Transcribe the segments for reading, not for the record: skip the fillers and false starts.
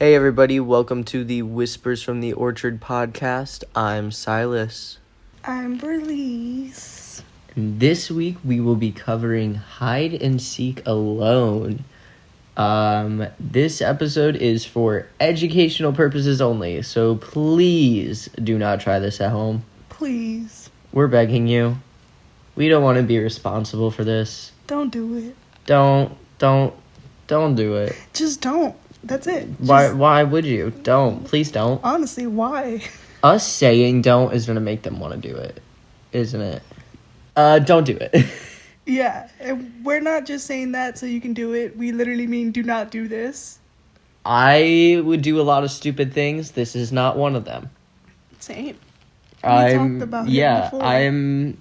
Hey everybody, welcome to the Whispers from the Orchard podcast. I'm Silas. I'm Berlice. And this week we will be covering Hide and Seek Alone. This episode is for educational purposes only, so please do not try this at home. Please. We're begging you. We don't want to be responsible for this. Don't do it. Don't do it. Just don't. That's it. Why would you? Don't. Please don't. Honestly, why? Us saying don't is going to make them want to do it, isn't it? Don't do it. Yeah, and we're not just saying that so you can do it. We literally mean do not do this. I would do a lot of stupid things. This is not one of them. Same. Talked about it before.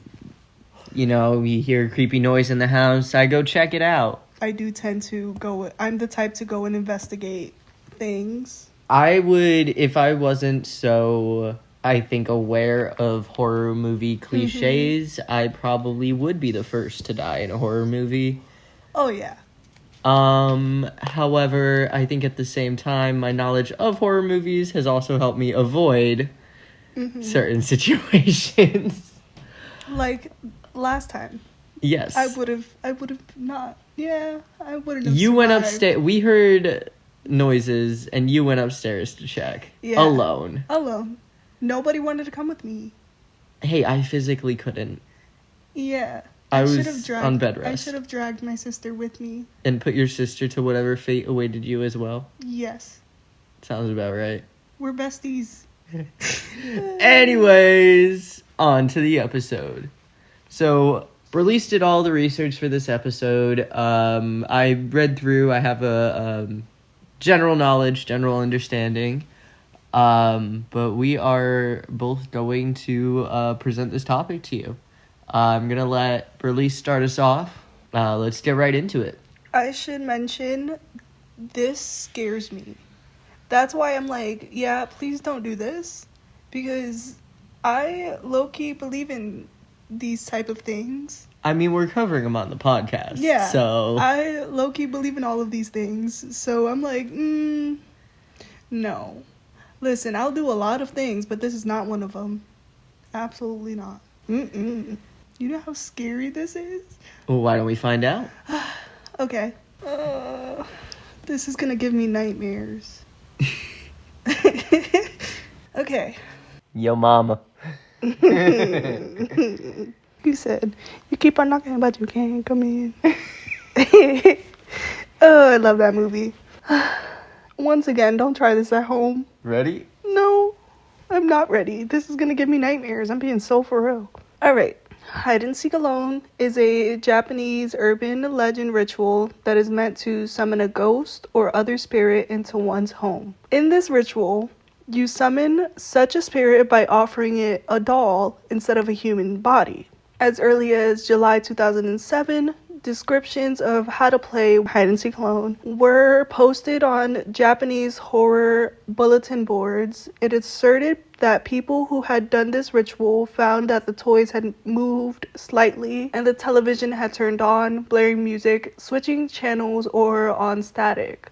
You hear a creepy noise in the house, I go check it out. I do tend to I'm the type to go and investigate things. I would, if I wasn't so, I think, aware of horror movie cliches, I probably would be the first to die in a horror movie. Oh, yeah. However, I think at the same time, my knowledge of horror movies has also helped me avoid certain situations. Like last time. Yes. I would have not. Yeah, I wouldn't have You went survived. upstairs. We heard noises, and you went upstairs to check. Yeah. Alone. Nobody wanted to come with me. Hey, I physically couldn't. Yeah. I was should've on bed rest. I should have dragged my sister with me. And put your sister to whatever fate awaited you as well. Yes. Sounds about right. We're besties. Anyways, on to the episode. So, Berlice did all the research for this episode. I read through. I have a general knowledge, general understanding. But we are both going to present this topic to you. I'm going to let Berlice start us off. Let's get right into it. I should mention, this scares me. That's why I'm like, yeah, please don't do this. Because I low-key believe in these type of things. I mean, we're covering them on the podcast. Yeah. So I low-key believe in all of these things. So I'm like, no. Listen, I'll do a lot of things, but this is not one of them. Absolutely not. You know how scary this is? Well, why don't we find out? Okay. This is gonna give me nightmares. Okay. Yo, mama. You said, you keep on knocking, but you can't come in. Oh, I love that movie. Once again, don't try this at home. Ready? No, I'm not ready. This is gonna give me nightmares. I'm being so for real. Alright. Hide and Seek Alone is a Japanese urban legend ritual that is meant to summon a ghost or other spirit into one's home. In this ritual, you summon such a spirit by offering it a doll instead of a human body. As early as July 2007, descriptions of how to play Hide and Seek Alone were posted on Japanese horror bulletin boards. It asserted that people who had done this ritual found that the toys had moved slightly and the television had turned on, blaring music, switching channels, or on static.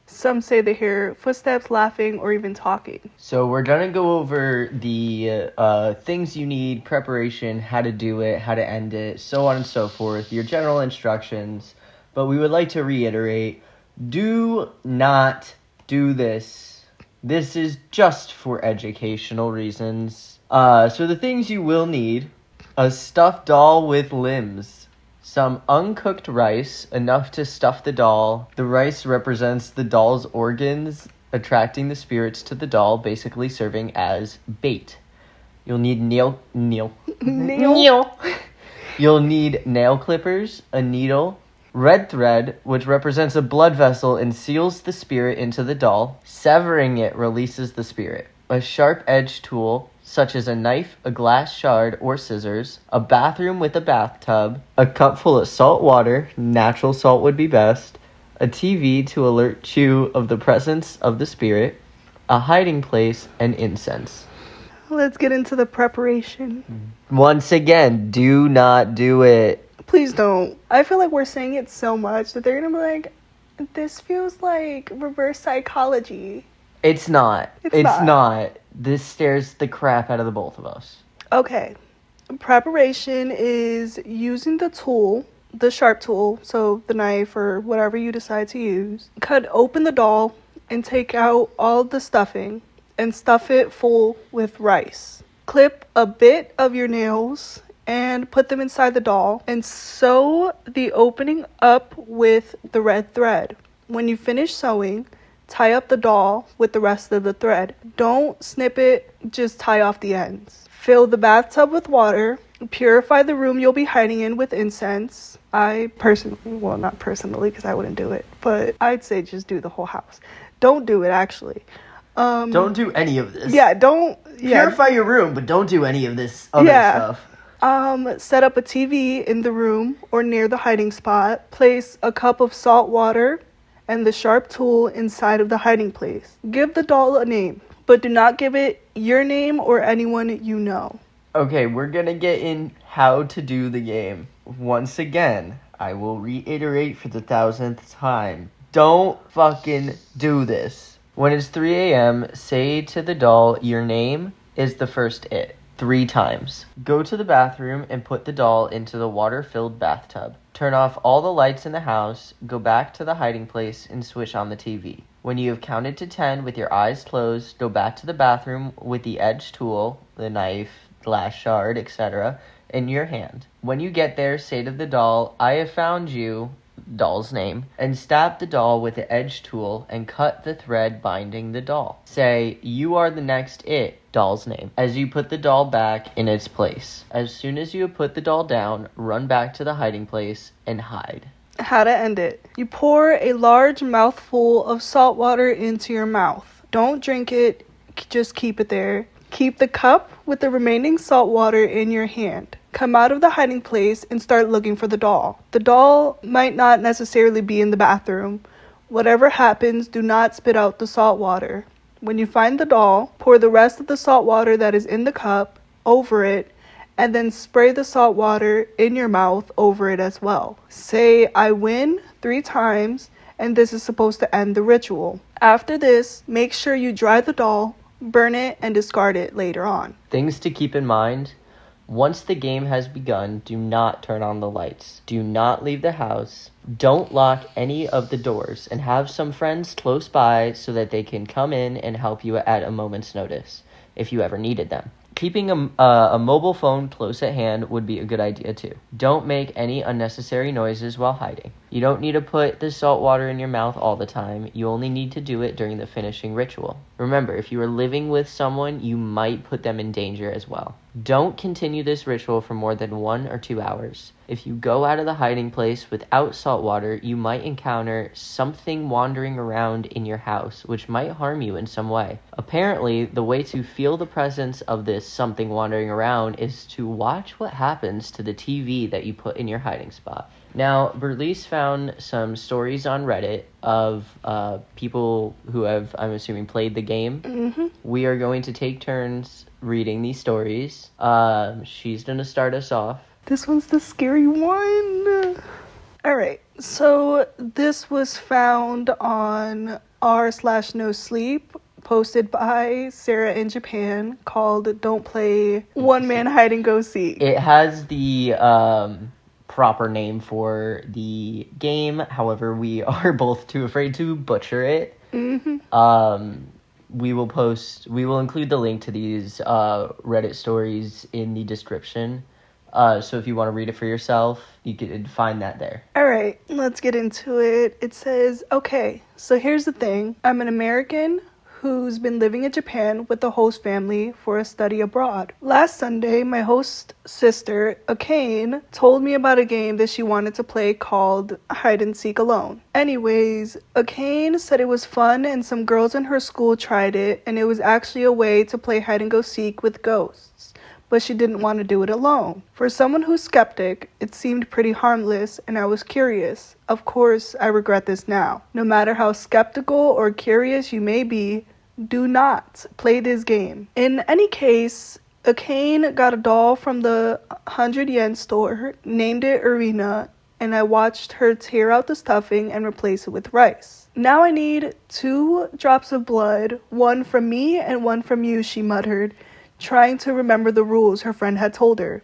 Some say they hear footsteps, laughing, or even talking. So we're going to go over the things you need, preparation, how to do it, how to end it, so on and so forth, your general instructions. But we would like to reiterate, do not do this. This is just for educational reasons. So the things you will need: a stuffed doll with limbs, some uncooked rice, enough to stuff the doll. The rice represents the doll's organs, attracting the spirits to the doll, basically serving as bait. You'll need nail. You'll need nail clippers, a needle, red thread, which represents a blood vessel and seals the spirit into the doll. Severing it releases the spirit. A sharp-edged tool, such as a knife, a glass shard, or scissors. A bathroom with a bathtub. A cup full of salt water, natural salt would be best. A TV to alert you of the presence of the spirit. A hiding place, and incense. Let's get into the preparation. Once again, do not do it. Please don't. I feel like we're saying it so much that they're gonna be like, this feels like reverse psychology. It's not. It's not. This scares the crap out of the both of us. Okay. Preparation is using the tool, the sharp tool, so the knife or whatever you decide to use. Cut open the doll and take out all the stuffing and stuff it full with rice. Clip a bit of your nails and put them inside the doll and sew the opening up with the red thread. When you finish sewing, tie up the doll with the rest of the thread. Don't snip it, just tie off the ends. Fill the bathtub with water. Purify the room you'll be hiding in with incense. I personally, well, not personally because I wouldn't do it, but I'd say just do the whole house. Don't do it, actually. Don't do any of this. Yeah, don't. Yeah. Purify your room, but don't do any of this other stuff. Set up a TV in the room or near the hiding spot. Place a cup of salt water and the sharp tool inside of the hiding place. Give the doll a name, but do not give it your name or anyone you know. Okay, we're gonna get in how to do the game. Once again, I will reiterate for the 1000th time. Don't fucking do this. When it's 3 a.m., say to the doll, your name is the first it. 3 times. Go to the bathroom and put the doll into the water-filled bathtub. Turn off all the lights in the house, go back to the hiding place, and switch on the TV. When you have counted to 10 with your eyes closed, go back to the bathroom with the edge tool, the knife, glass shard, etc., in your hand. When you get there, say to the doll, I have found you, doll's name, and stab the doll with the edge tool and cut the thread binding the doll. Say, you are the next it, doll's name, as you put the doll back in its place. As soon as you have put the doll down, run back to the hiding place and hide. How to end it. You pour a large mouthful of salt water into your mouth. Don't drink it, just keep it there. Keep the cup with the remaining salt water in your hand. Come out of the hiding place and start looking for the doll. The doll might not necessarily be in the bathroom. Whatever happens, do not spit out the salt water. When you find the doll, pour the rest of the salt water that is in the cup over it, and then spray the salt water in your mouth over it as well. Say, I win 3 times, and this is supposed to end the ritual. After this, make sure you dry the doll, burn it, and discard it later on. Things to keep in mind. Once the game has begun, do not turn on the lights. Do not leave the house. Don't lock any of the doors, and have some friends close by so that they can come in and help you at a moment's notice if you ever needed them. Keeping a mobile phone close at hand would be a good idea too. Don't make any unnecessary noises while hiding. You don't need to put the salt water in your mouth all the time. You only need to do it during the finishing ritual. Remember, if you are living with someone, you might put them in danger as well. Don't continue this ritual for more than 1 or 2 hours. If you go out of the hiding place without salt water, you might encounter something wandering around in your house, which might harm you in some way. Apparently, the way to feel the presence of this something wandering around is to watch what happens to the TV that you put in your hiding spot. Now, Berlice found some stories on Reddit of people who have, I'm assuming, played the game. Mm-hmm. We are going to take turns reading these stories. She's going to start us off. This one's the scary one. All right. So this was found on r/no sleep, posted by Sarah in Japan, called Don't Play One Man Hide and Go Seek. It has the proper name for the game. However, we are both too afraid to butcher it. Mm-hmm. We will include the link to these Reddit stories in the description. So if you want to read it for yourself, you can find that there. All right, let's get into it. It says, okay, so here's the thing. I'm an American who's been living in Japan with the host family for a study abroad. Last Sunday, my host sister, Akane, told me about a game that she wanted to play called Hide and Seek Alone. Anyways, Akane said it was fun and some girls in her school tried it, and it was actually a way to play hide and go seek with ghosts, but she didn't want to do it alone. For someone who's skeptic, it seemed pretty harmless, and I was curious. Of course, I regret this now. No matter how skeptical or curious you may be, do not play this game. In any case, Akane got a doll from the 100 yen store, named it Arena, and I watched her tear out the stuffing and replace it with rice. Now I need 2 drops of blood, one from me and one from you, she muttered, trying to remember the rules her friend had told her.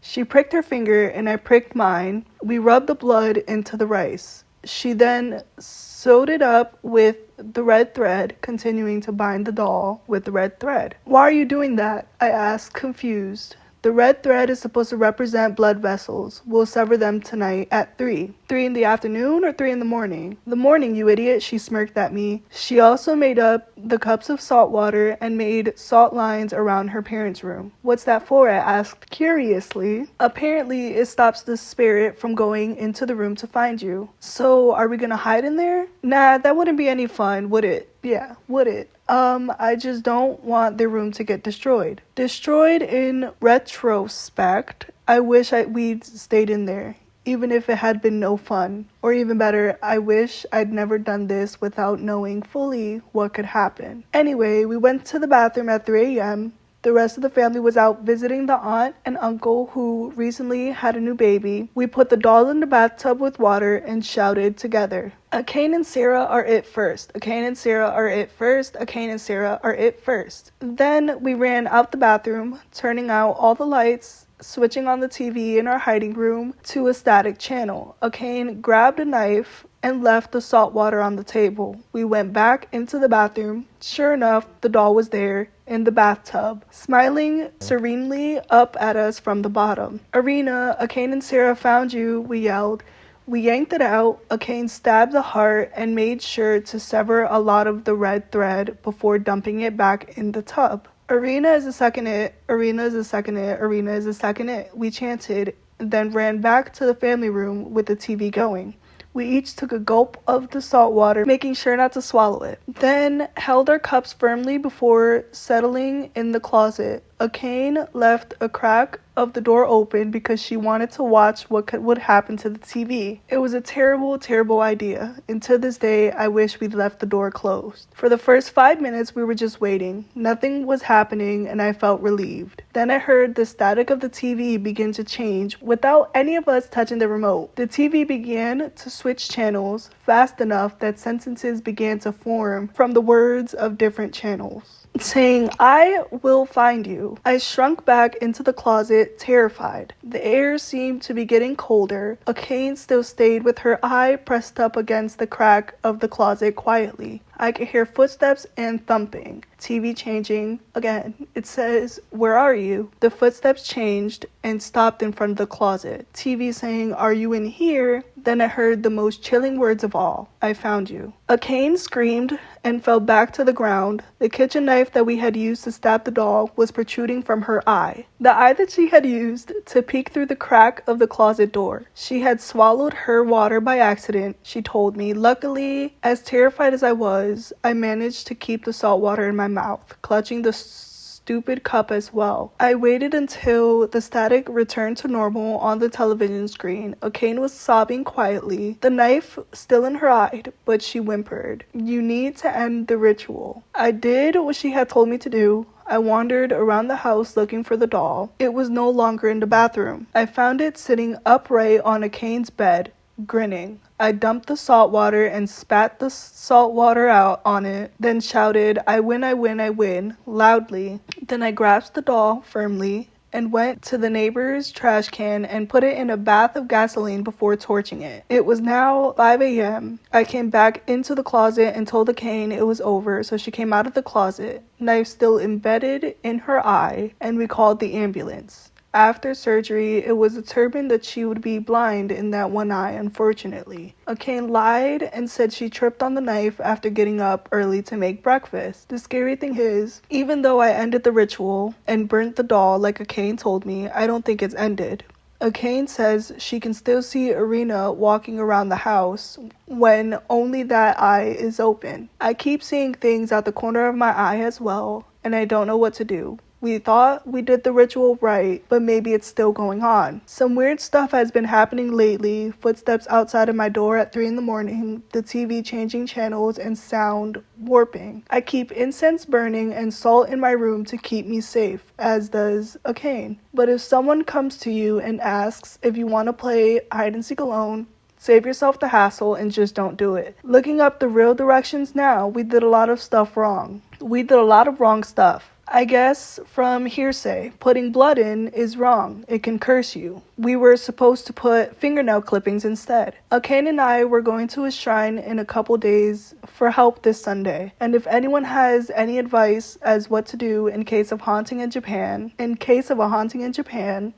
She pricked her finger and I pricked mine. We rubbed the blood into the rice. She then sewed it up with the red thread, continuing to bind the doll with the red thread. Why are you doing that? I asked, confused. The red thread is supposed to represent blood vessels. We'll sever them tonight at 3. 3 in the afternoon or 3 in the morning? The morning, you idiot, she smirked at me. She also made up the cups of salt water and made salt lines around her parents' room. What's that for? I asked curiously. Apparently, it stops the spirit from going into the room to find you. So, are we gonna hide in there? Nah, that wouldn't be any fun, would it? Yeah, would it? I just don't want the room to get destroyed. Destroyed in retrospect, I wish we'd stayed in there, even if it had been no fun. Or even better, I wish I'd never done this without knowing fully what could happen. Anyway, we went to the bathroom at 3 a.m. The rest of the family was out visiting the aunt and uncle who recently had a new baby. We put the doll in the bathtub with water and shouted together, "Akane and Sarah are it first. Akane and Sarah are it first. Akane and Sarah are it first." Then we ran out the bathroom, turning out all the lights, switching on the TV in our hiding room to a static channel. Akane grabbed a knife and left the salt water on the table. We went back into the bathroom. Sure enough, the doll was there in the bathtub, smiling serenely up at us from the bottom. "Arena, Akane and Sarah found you," we yelled. We yanked it out. Akane stabbed the heart and made sure to sever a lot of the red thread before dumping it back in the tub. "Arena is a second it, Arena is a second it, Arena is a second it," we chanted, then ran back to the family room with the TV going. We each took a gulp of the salt water, making sure not to swallow it. Then held our cups firmly before settling in the closet. Akane left a crack of the door open because she wanted to watch what would happen to the TV. It was a terrible, terrible idea, and to this day, I wish we'd left the door closed. For the first 5 minutes, we were just waiting. Nothing was happening, and I felt relieved. Then I heard the static of the TV begin to change without any of us touching the remote. The TV began to switch channels fast enough that sentences began to form from the words of different channels, saying, "I will find you." I shrunk back into the closet, terrified. The air seemed to be getting colder. Akane still stayed with her eye pressed up against the crack of the closet quietly. I could hear footsteps and thumping. TV changing. Again, it says, "Where are you?" The footsteps changed and stopped in front of the closet. TV saying, "Are you in here?" Then I heard the most chilling words of all. "I found you." Akane screamed and fell back to the ground. The kitchen knife that we had used to stab the doll was protruding from her eye. The eye that she had used to peek through the crack of the closet door. She had swallowed her water by accident, she told me. Luckily, as terrified as I was, I managed to keep the salt water in my mouth, clutching the stupid cup as well. I waited until the static returned to normal on the television screen. Akane was sobbing quietly, the knife still in her eye, but she whimpered, "You need to end the ritual." I did what she had told me to do. I wandered around the house looking for the doll. It was no longer in the bathroom. I found it sitting upright on Akane's bed, grinning. I dumped the salt water and spat the salt water out on it, then shouted, "I win, I win, I win," loudly. Then I grasped the doll firmly and went to the neighbor's trash can and put it in a bath of gasoline before torching it. It was now 5 a.m. I came back into the closet and told Akane it was over, so she came out of the closet, knife still embedded in her eye, and we called the ambulance. After surgery, it was determined that she would be blind in that one eye, unfortunately. Akane lied and said she tripped on the knife after getting up early to make breakfast. The scary thing is, even though I ended the ritual and burnt the doll like Akane told me, I don't think it's ended. Akane says she can still see Arena walking around the house when only that eye is open. I keep seeing things out the corner of my eye as well, and I don't know what to do. We thought we did the ritual right, but maybe it's still going on. Some weird stuff has been happening lately. Footsteps outside of my door at 3 in the morning, the TV changing channels and sound warping. I keep incense burning and salt in my room to keep me safe, as does Akane. But if someone comes to you and asks if you want to play hide and seek alone, Save yourself the hassle and just don't do it. Looking up the real directions now, we did a lot of stuff wrong. We did a lot of wrong stuff. I guess from hearsay, putting blood in is wrong. It can curse you. We were supposed to put fingernail clippings instead. Akane and I were going to a shrine in a couple days for help this Sunday. And if anyone has any advice as what to do in case of a haunting in Japan,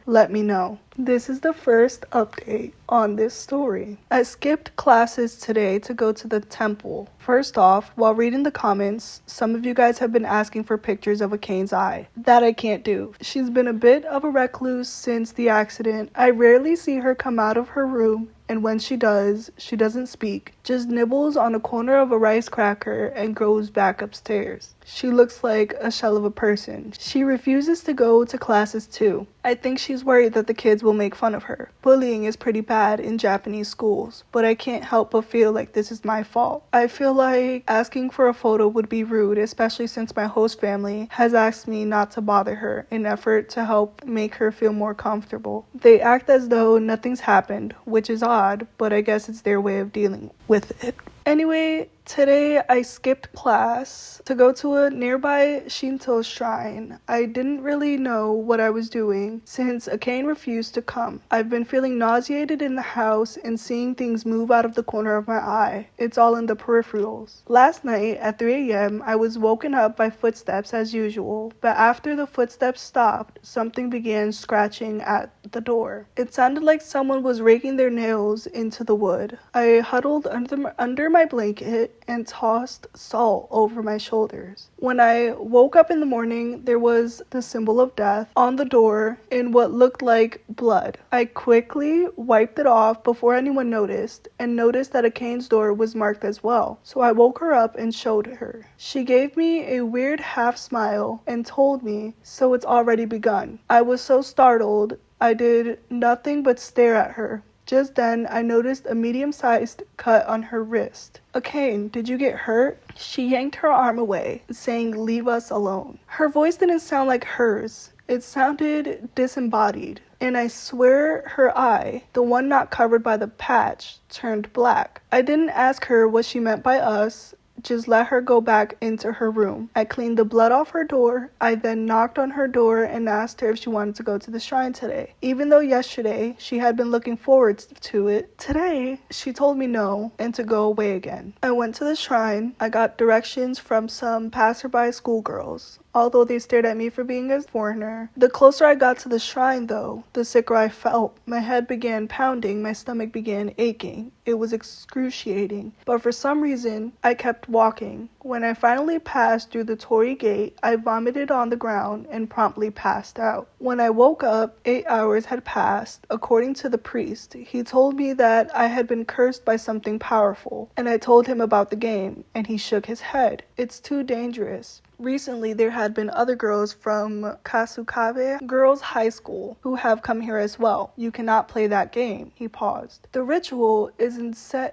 let me know. This is the first update on this story. I skipped classes today to go to the temple. First off, while reading the comments, some of you guys have been asking for pictures of Akane's eye. That I can't do. She's been a bit of a recluse since the accident. I rarely see her come out of her room, and when she does, she doesn't speak, just nibbles on a corner of a rice cracker and goes back upstairs. She looks like a shell of a person. She refuses to go to classes too. I think she's worried that the kids will make fun of her. Bullying is pretty bad in Japanese schools, but I can't help but feel like this is my fault. I feel like asking for a photo would be rude, especially since my host family has asked me not to bother her in an effort to help make her feel more comfortable. They act as though nothing's happened, which is odd, but I guess it's their way of dealing with it. Anyway, today I skipped class to go to a nearby Shinto shrine. I didn't really know what I was doing since Akane refused to come. I've been feeling nauseated in the house and seeing things move out of the corner of my eye. It's all in the peripherals. Last night at 3 a.m. I was woken up by footsteps as usual, but after the footsteps stopped, something began scratching at the door. It sounded like someone was raking their nails into the wood. I huddled under my blanket and tossed salt over my shoulders. When I woke up in the morning, there was the symbol of death on the door in what looked like blood. I quickly wiped it off before anyone noticed, and noticed that Akane's door was marked as well. So I woke her up and showed her. She gave me a weird half smile and told me, "So it's already begun." I was so startled, I did nothing but stare at her. Just then, I noticed a medium-sized cut on her wrist. "Akane, did you get hurt?" She yanked her arm away, saying, "Leave us alone." Her voice didn't sound like hers. It sounded disembodied. And I swear her eye, the one not covered by the patch, turned black. I didn't ask her what she meant by us. Just let her go back into her room. I cleaned the blood off her door. I then knocked on her door and asked her if she wanted to go to the shrine today. Even though yesterday she had been looking forward to it, today she told me no and to go away again. I went to the shrine. I got directions from some passerby schoolgirls, although they stared at me for being a foreigner. The closer I got to the shrine, though, the sicker I felt. My head began pounding, my stomach began aching. It was excruciating, but for some reason, I kept walking. When I finally passed through the torii gate, I vomited on the ground and promptly passed out. When I woke up, 8 hours had passed. According to the priest, he told me that I had been cursed by something powerful, and I told him about the game, and he shook his head. It's too dangerous. Recently, there had been other girls from Kasukabe Girls High School who have come here as well. You cannot play that game. He paused. The ritual is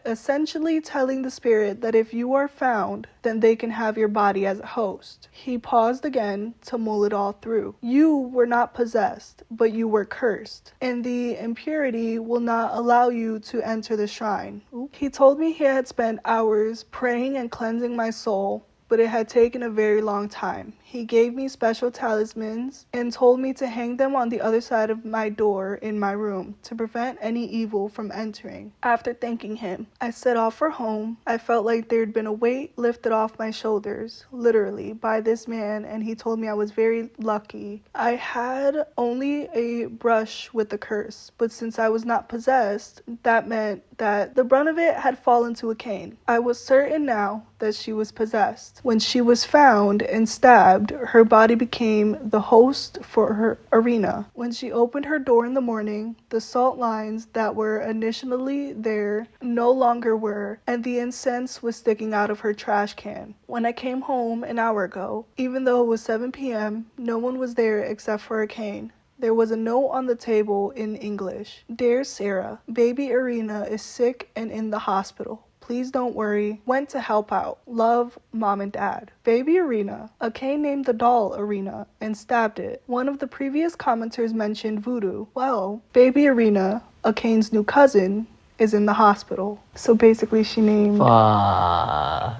essentially telling the spirit that if you are found, then they can have your body as a host. He paused again to mull it all through. You were not possessed, but you were cursed, and the impurity will not allow you to enter the shrine. He told me he had spent hours praying and cleansing my soul, but it had taken a very long time. He gave me special talismans and told me to hang them on the other side of my door in my room to prevent any evil from entering. After thanking him, I set off for home. I felt like there'd been a weight lifted off my shoulders, literally, by this man, and he told me I was very lucky. I had only a brush with the curse, but since I was not possessed, that meant that the brunt of it had fallen to Akane. I was certain now that she was possessed. When she was found and stabbed, her body became the host for her arena. When she opened her door in the morning, the salt lines that were initially there no longer were, and the incense was sticking out of her trash can. When I came home an hour ago, even though it was 7 p.m., no one was there except for Akane. There was a note on the table in English. "Dear Sarah, baby Arena is sick and in the hospital. Please don't worry. Went to help out. Love, Mom and Dad." Baby Arena. Akane named the doll Arena and stabbed it. One of the previous commenters mentioned voodoo. Well, Baby Arena, Akane's new cousin, is in the hospital. So basically she named the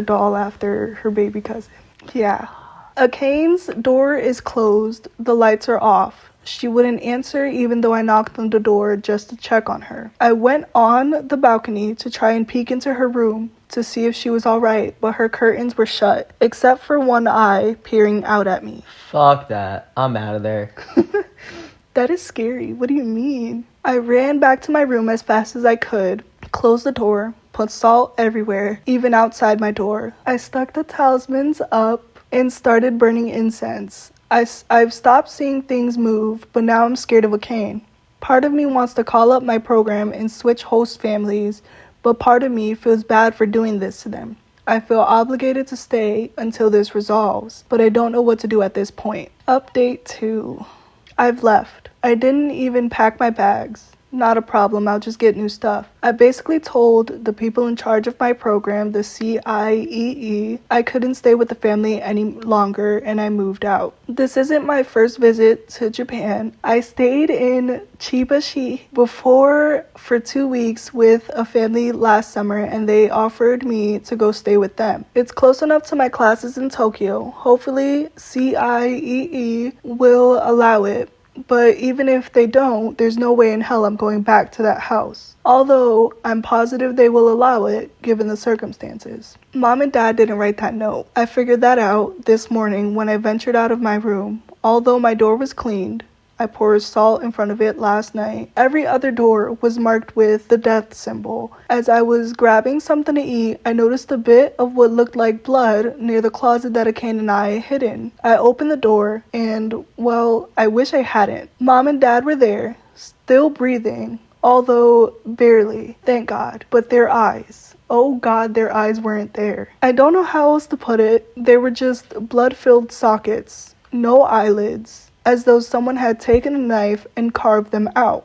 doll after her baby cousin. Yeah. Akane's door is closed. The lights are off. She wouldn't answer even though I knocked on the door just to check on her. I went on the balcony to try and peek into her room to see if she was alright, but her curtains were shut, except for one eye peering out at me. Fuck that. I'm out of there. That is scary. What do you mean? I ran back to my room as fast as I could, closed the door, put salt everywhere, even outside my door. I stuck the talismans up and started burning incense. I've stopped seeing things move, but now I'm scared of Akane. Part of me wants to call up my program and switch host families, but part of me feels bad for doing this to them. I feel obligated to stay until this resolves, but I don't know what to do at this point. Update 2. I've left. I didn't even pack my bags. Not a problem, I'll just get new stuff. I basically told the people in charge of my program, the CIEE, I couldn't stay with the family any longer and I moved out. This isn't my first visit to Japan. I stayed in Chibashi before for 2 weeks with a family last summer and they offered me to go stay with them. It's close enough to my classes in Tokyo. Hopefully CIEE will allow it. But even if they don't, there's no way in hell I'm going back to that house. Although, I'm positive they will allow it, given the circumstances. Mom and Dad didn't write that note. I figured that out this morning when I ventured out of my room. Although my door was cleaned, I poured salt in front of it last night. Every other door was marked with the death symbol. As I was grabbing something to eat, I noticed a bit of what looked like blood near the closet that Akane and I hid in. I opened the door and, well, I wish I hadn't. Mom and Dad were there, still breathing, although barely, thank God, but their eyes. Oh God, their eyes weren't there. I don't know how else to put it. They were just blood-filled sockets, no eyelids. As though someone had taken a knife and carved them out.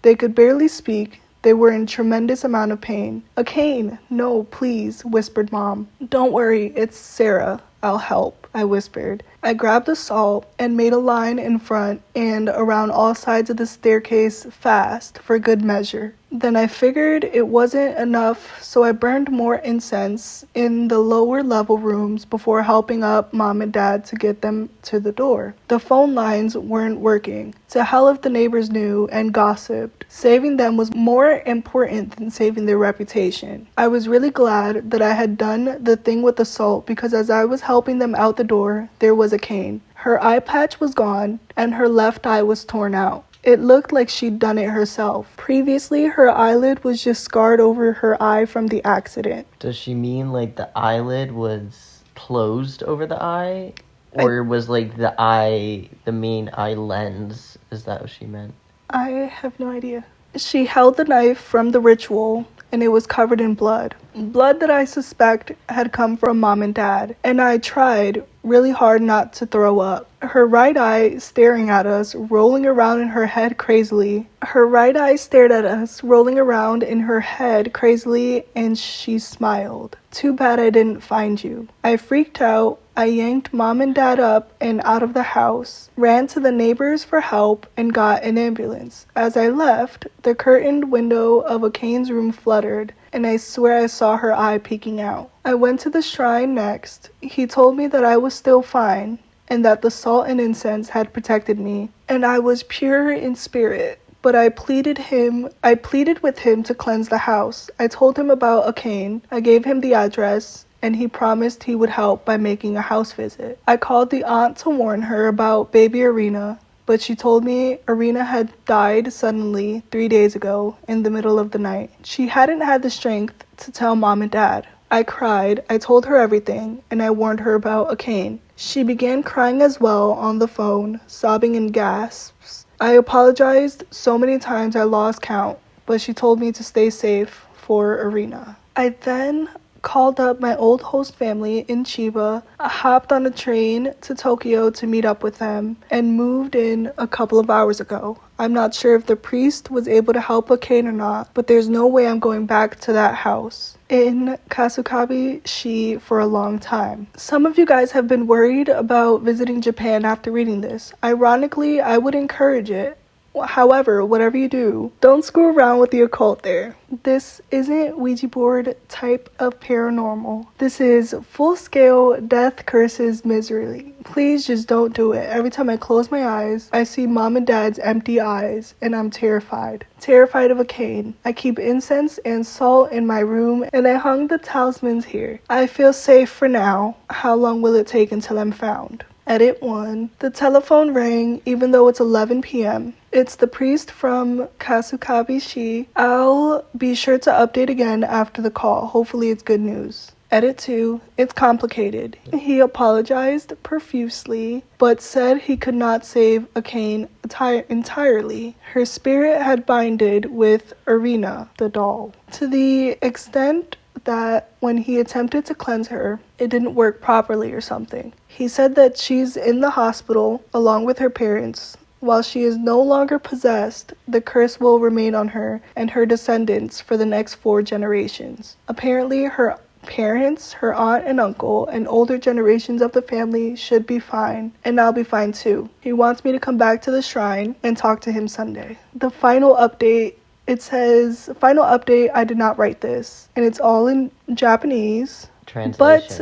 They could barely speak. They were in tremendous amount of pain. Akane, no, please, whispered Mom. Don't worry, it's Sarah. I'll help, I whispered. I grabbed the salt and made a line in front and around all sides of the staircase fast for good measure. Then I figured it wasn't enough, so I burned more incense in the lower level rooms before helping up Mom and Dad to get them to the door. The phone lines weren't working. To hell if the neighbors knew and gossiped. Saving them was more important than saving their reputation. I was really glad that I had done the thing with the salt because as I was helping them out the door, there was Akane. Her eye patch was gone and her left eye was torn out. It looked like she'd done it herself. Previously, her eyelid was just scarred over her eye from the accident. Does she mean like the eyelid was closed over the eye? Or was like the eye, the main eye lens? Is that what she meant? I have no idea. She held the knife from the ritual and it was covered in blood. Blood that I suspect had come from Mom and Dad. And I tried really hard not to throw up. Her right eye staring at us, rolling around in her head crazily. Her right eye stared at us, rolling around in her head crazily, and she smiled. Too bad I didn't find you. I freaked out. I yanked Mom and Dad up and out of the house, ran to the neighbors for help, and got an ambulance. As I left, the curtained window of Akane's room fluttered, and I swear I saw her eye peeking out. I went to the shrine next. He told me that I was still fine, and that the salt and incense had protected me, and I was pure in spirit. But I pleaded with him to cleanse the house. I told him about Akane. I gave him the address, and he promised he would help by making a house visit. I called the aunt to warn her about baby Arena, but she told me Arena had died suddenly 3 days ago in the middle of the night. She hadn't had the strength to tell Mom and Dad. I cried, I told her everything, and I warned her about Akane. She began crying as well on the phone, sobbing in gasps. I apologized so many times I lost count, but she told me to stay safe for Arena. I then called up my old host family in Chiba, hopped on a train to Tokyo to meet up with them, and moved in a couple of hours ago. I'm not sure if the priest was able to help Akane or not, but there's no way I'm going back to that house in Kasukabe-shi for a long time. Some of you guys have been worried about visiting Japan after reading this. Ironically, I would encourage it. However, whatever you do, don't screw around with the occult there. This isn't Ouija board type of paranormal. This is full-scale death curses misery. Please just don't do it. Every time I close my eyes, I see mom and dad's empty eyes, and I'm terrified. Terrified of a cane. I keep incense and salt in my room, and I hung the talismans here. I feel safe for now. How long will it take until I'm found? Edit 1. The telephone rang even though it's 11 p.m. It's the priest from Kasukabishi. I'll be sure to update again after the call. Hopefully it's good news. Edit 2. It's complicated. He apologized profusely, but said he could not save a cane entirely. Her spirit had binded with Irina, the doll, to the extent that when he attempted to cleanse her, it didn't work properly or something. He said that she's in the hospital along with her parents. While she is no longer possessed, the curse will remain on her and her descendants for the next 4 generations. Apparently, her parents, her aunt and uncle, and older generations of the family should be fine, and I'll be fine too. He wants me to come back to the shrine and talk to him Sunday. The final update, it says, final update, I did not write this, and it's all in Japanese. Translation.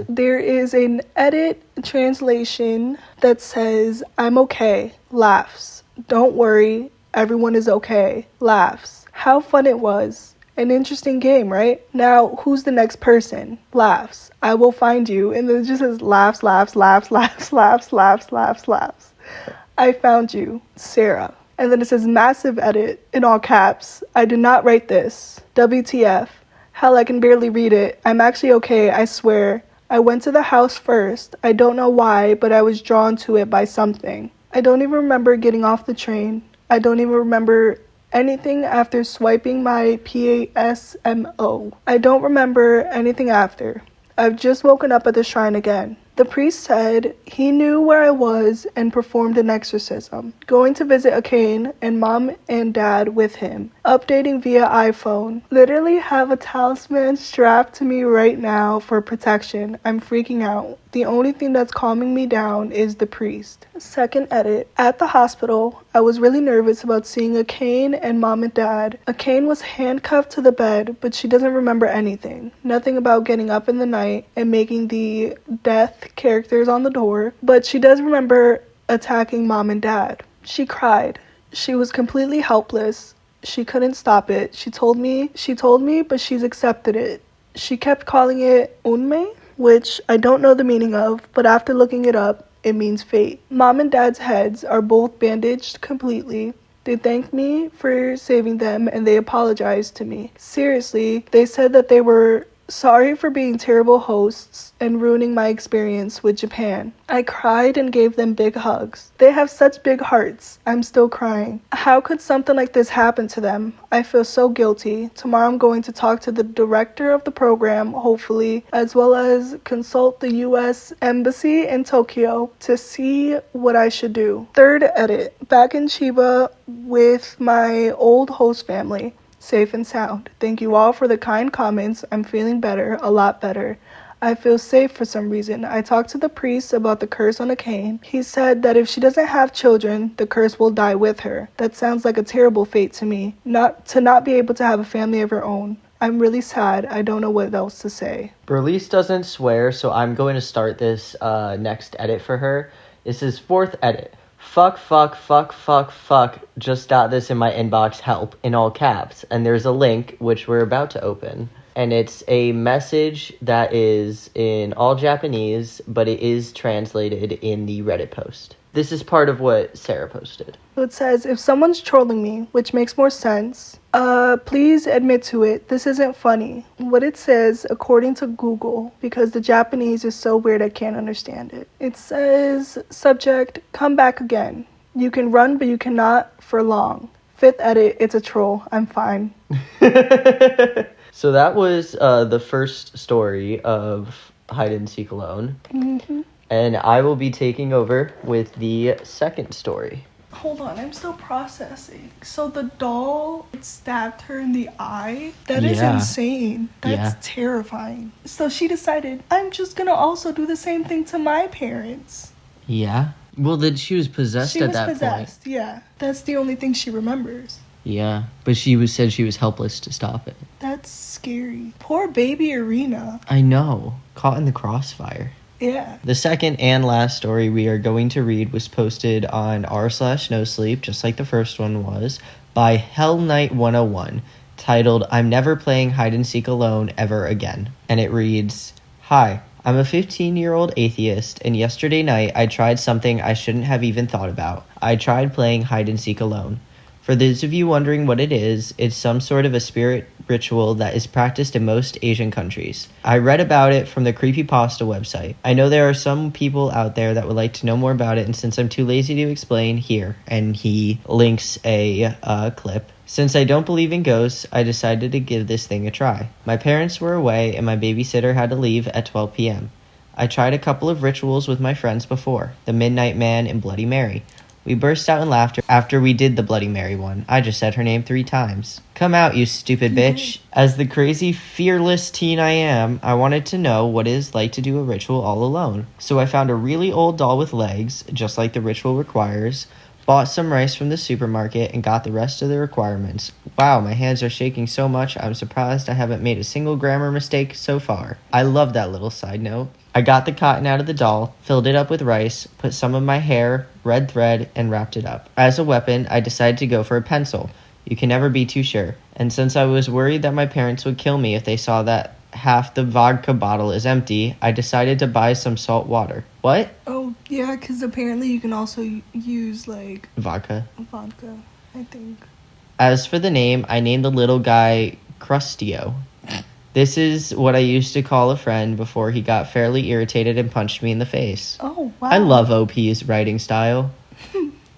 But there is an edit translation that says, I'm okay, laughs. Don't worry, everyone is okay, laughs. How fun it was. An interesting game, right? Now, who's the next person? Laughs. I will find you. And then it just says laughs, laughs, laughs, laughs, laughs, laughs, laughs, laughs. I found you, Sarah. And then it says massive edit in all caps. I did not write this. WTF. Hell, I can barely read it. I'm actually okay, I swear. I went to the house first. I don't know why, but I was drawn to it by something. I don't even remember getting off the train. I don't even remember anything after swiping my PASMO. I don't remember anything after. I've just woken up at the shrine again. The priest said he knew where I was and performed an exorcism. Going to visit a cane and mom and dad with him. Updating via iPhone. Literally have a talisman strapped to me right now for protection. I'm freaking out. The only thing that's calming me down is the priest. Second edit. At the hospital, I was really nervous about seeing a cane and mom and dad. A cane was handcuffed to the bed, but she doesn't remember anything. Nothing about getting up in the night and making the death characters on the door, but she does remember attacking mom and dad. She cried. She was completely helpless. She couldn't stop it. She told me, but she's accepted it. She kept calling it unmei, which I don't know the meaning of, but after looking it up, it means fate. Mom and dad's heads are both bandaged completely. They thanked me for saving them and they apologized to me. Seriously, they said that they were sorry for being terrible hosts and ruining my experience with Japan. I cried and gave them big hugs. They have such big hearts. I'm still crying. How could something like this happen to them? I feel so guilty. Tomorrow I'm going to talk to the director of the program, hopefully, as well as consult the U.S. Embassy in Tokyo to see what I should do. Third edit. Back in Chiba with my old host family. Safe and sound. Thank you all for the kind comments. I'm feeling better, a lot better. I feel safe for some reason. I talked to the priest about the curse on a cane. He said that if she doesn't have children, the curse will die with her. That sounds like a terrible fate to me. Not be able to have a family of her own. I'm really sad. I don't know what else to say. Berlice doesn't swear, so I'm going to start this next edit for her. This is fourth edit. Fuck, just got this in my inbox, help, in all caps. And there's a link, which we're about to open. And it's a message that is in all Japanese, but it is translated in the Reddit post. This is part of what Sarah posted. It says, if someone's trolling me, which makes more sense, please admit to it. This isn't funny. What it says, according to Google, because the Japanese is so weird I can't understand it. It says, subject, come back again. You can run, but you cannot for long. Fifth edit, it's a troll. I'm fine. So that was the first story of Hide and Seek Alone. Mm-hmm. And I will be taking over with the second story. Hold on, I'm still processing. So the doll stabbed her in the eye? That is insane. That's terrifying. So she decided, I'm just gonna also do the same thing to my parents. Yeah. Well, that she was possessed She at was that possessed, point. yeah. That's the only thing she remembers. Yeah, but said she was helpless to stop it. That's scary. Poor baby Irina. I know. Caught in the crossfire. Yeah. The second and last story we are going to read was posted on r/NoSleep, just like the first one was, by Hell Knight 101, titled, I'm Never Playing Hide and Seek Alone Ever Again. And it reads, Hi, I'm a 15-year-old atheist, and yesterday night I tried something I shouldn't have even thought about. I tried playing hide and seek alone. For those of you wondering what it is, it's some sort of a spirit ritual that is practiced in most Asian countries. I read about it from the Creepypasta website. I know there are some people out there that would like to know more about it, and since I'm too lazy to explain, here, and he links a clip. Since I don't believe in ghosts, I decided to give this thing a try. My parents were away, and my babysitter had to leave at 12 p.m. I tried a couple of rituals with my friends before, the Midnight Man and Bloody Mary. We burst out in laughter after we did the Bloody Mary one. I just said her name 3 times. Come out, you stupid bitch. As the crazy, fearless teen I am, I wanted to know what it is like to do a ritual all alone. So I found a really old doll with legs, just like the ritual requires, bought some rice from the supermarket, and got the rest of the requirements. Wow, my hands are shaking so much, I'm surprised I haven't made a single grammar mistake so far. I love that little side note. I got the cotton out of the doll, filled it up with rice, put some of my hair, red thread, and wrapped it up. As a weapon, I decided to go for a pencil. You can never be too sure. And since I was worried that my parents would kill me if they saw that half the vodka bottle is empty, I decided to buy some salt water. What? Oh, yeah, because apparently you can also use, like, Vodka. vodka, I think. As for the name, I named the little guy Crustio. This is what I used to call a friend before he got fairly irritated and punched me in the face. Oh, wow. I love OP's writing style.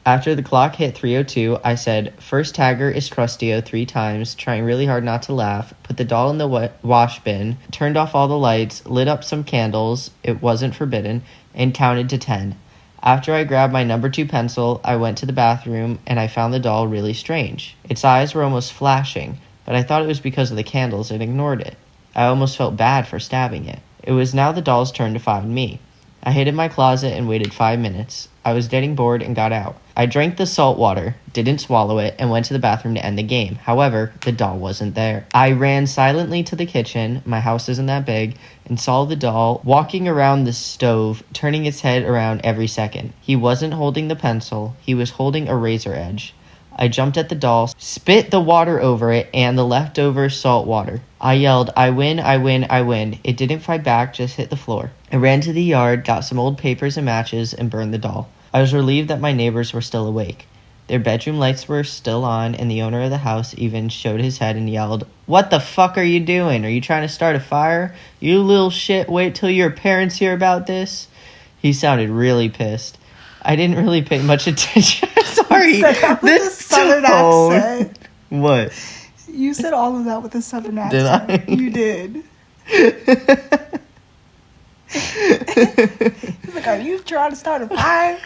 After the clock hit 3:02, I said, First tagger is Crustio 3 times, trying really hard not to laugh, put the doll in the wash bin, turned off all the lights, lit up some candles, it wasn't forbidden, and counted to 10. After I grabbed my number 2 pencil, I went to the bathroom, and I found the doll really strange. Its eyes were almost flashing, but I thought it was because of the candles and ignored it. I almost felt bad for stabbing it. It was now the doll's turn to find me. I hid in my closet and waited 5 minutes. I was getting bored and got out. I drank the salt water, didn't swallow it, and went to the bathroom to end the game. However, the doll wasn't there. I ran silently to the kitchen, my house isn't that big, and saw the doll walking around the stove, turning its head around every second. He wasn't holding the pencil, he was holding a razor edge. I jumped at the doll, spit the water over it, and the leftover salt water. I yelled, I win, I win, I win. It didn't fight back, just hit the floor. I ran to the yard, got some old papers and matches, and burned the doll. I was relieved that my neighbors were still awake. Their bedroom lights were still on, and the owner of the house even showed his head and yelled, What the fuck are you doing? Are you trying to start a fire? You little shit, wait till your parents hear about this. He sounded really pissed. I didn't really pay much attention. Sorry. This southern accent. What? You said all of that with a southern accent. Did I? You did. He's like, are you trying to start a fire?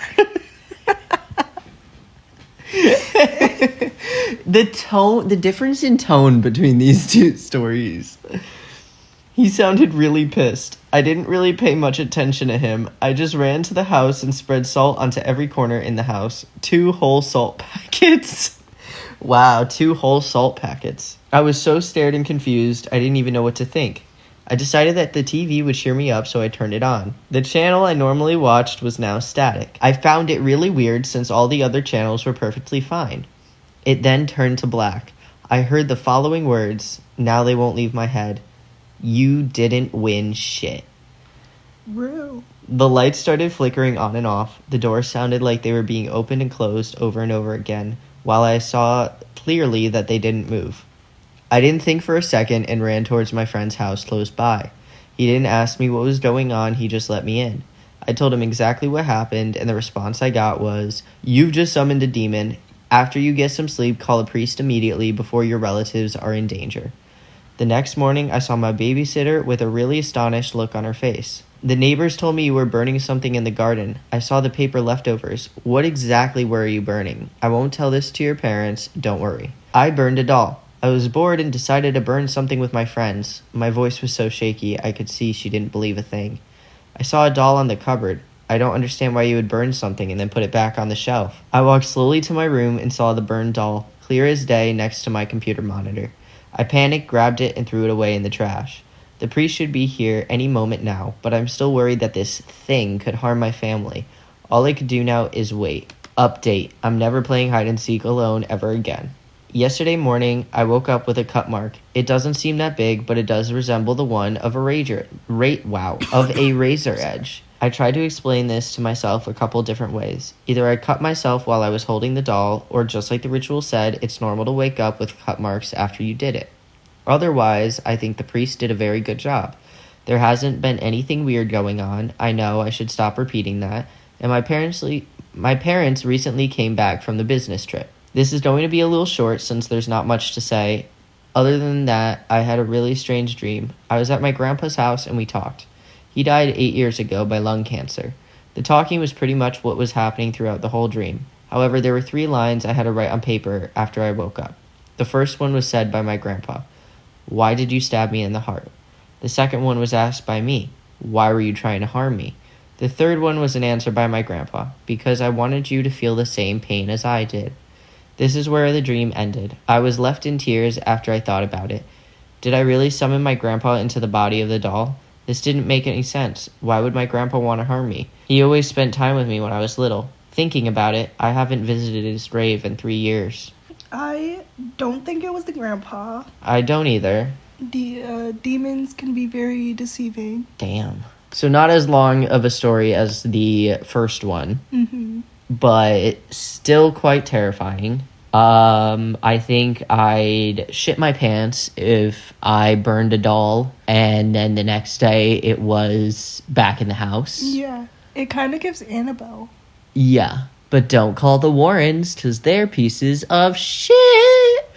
The difference in tone between these two stories. He sounded really pissed. I didn't really pay much attention to him. I just ran to the house and spread salt onto every corner in the house. 2 whole salt packets. Wow, 2 whole salt packets. I was so scared and confused, I didn't even know what to think. I decided that the TV would cheer me up, so I turned it on. The channel I normally watched was now static. I found it really weird since all the other channels were perfectly fine. It then turned to black. I heard the following words, now they won't leave my head. You didn't win shit. Real. The lights started flickering on and off. The doors sounded like they were being opened and closed over and over again, while I saw clearly that they didn't move. I didn't think for a second and ran towards my friend's house close by. He didn't ask me what was going on, he just let me in. I told him exactly what happened, and the response I got was, You've just summoned a demon. After you get some sleep, call a priest immediately before your relatives are in danger. The next morning, I saw my babysitter with a really astonished look on her face. The neighbors told me you were burning something in the garden. I saw the paper leftovers. What exactly were you burning? I won't tell this to your parents. Don't worry. I burned a doll. I was bored and decided to burn something with my friends. My voice was so shaky, I could see she didn't believe a thing. I saw a doll on the cupboard. I don't understand why you would burn something and then put it back on the shelf. I walked slowly to my room and saw the burned doll, clear as day, next to my computer monitor. I panicked, grabbed it, and threw it away in the trash. The priest should be here any moment now, but I'm still worried that this thing could harm my family. All I could do now is wait. Update. I'm never playing hide and seek alone ever again. Yesterday morning, I woke up with a cut mark. It doesn't seem that big, but it does resemble the one of a razor edge. I tried to explain this to myself a couple different ways. Either I cut myself while I was holding the doll, or just like the ritual said, it's normal to wake up with cut marks after you did it. Otherwise, I think the priest did a very good job. There hasn't been anything weird going on. I know I should stop repeating that. And my parents recently came back from the business trip. This is going to be a little short since there's not much to say. Other than that, I had a really strange dream. I was at my grandpa's house and we talked. He died 8 years ago by lung cancer. The talking was pretty much what was happening throughout the whole dream. However, there were 3 lines I had to write on paper after I woke up. The first one was said by my grandpa. Why did you stab me in the heart? The second one was asked by me. Why were you trying to harm me? The third one was an answer by my grandpa. Because I wanted you to feel the same pain as I did. This is where the dream ended. I was left in tears after I thought about it. Did I really summon my grandpa into the body of the doll? This didn't make any sense. Why would my grandpa want to harm me? He always spent time with me when I was little. Thinking about it, I haven't visited his grave in 3 years. I don't think it was the grandpa. I don't either. The demons can be very deceiving. Damn. So not as long of a story as the first one, but still quite terrifying. I think I'd shit my pants if I burned a doll and then the next day it was back in the house. Yeah, it kind of gives Annabelle. Yeah, but don't call the Warrens because they're pieces of shit.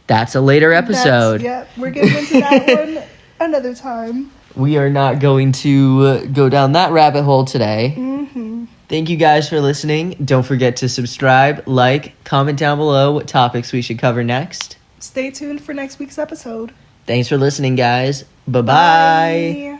That's a later episode. We're getting into that one another time. We are not going to go down that rabbit hole today. Thank you guys for listening. Don't forget to subscribe, like, comment down below what topics we should cover next. Stay tuned for next week's episode. Thanks for listening, guys. Bye-bye. Bye.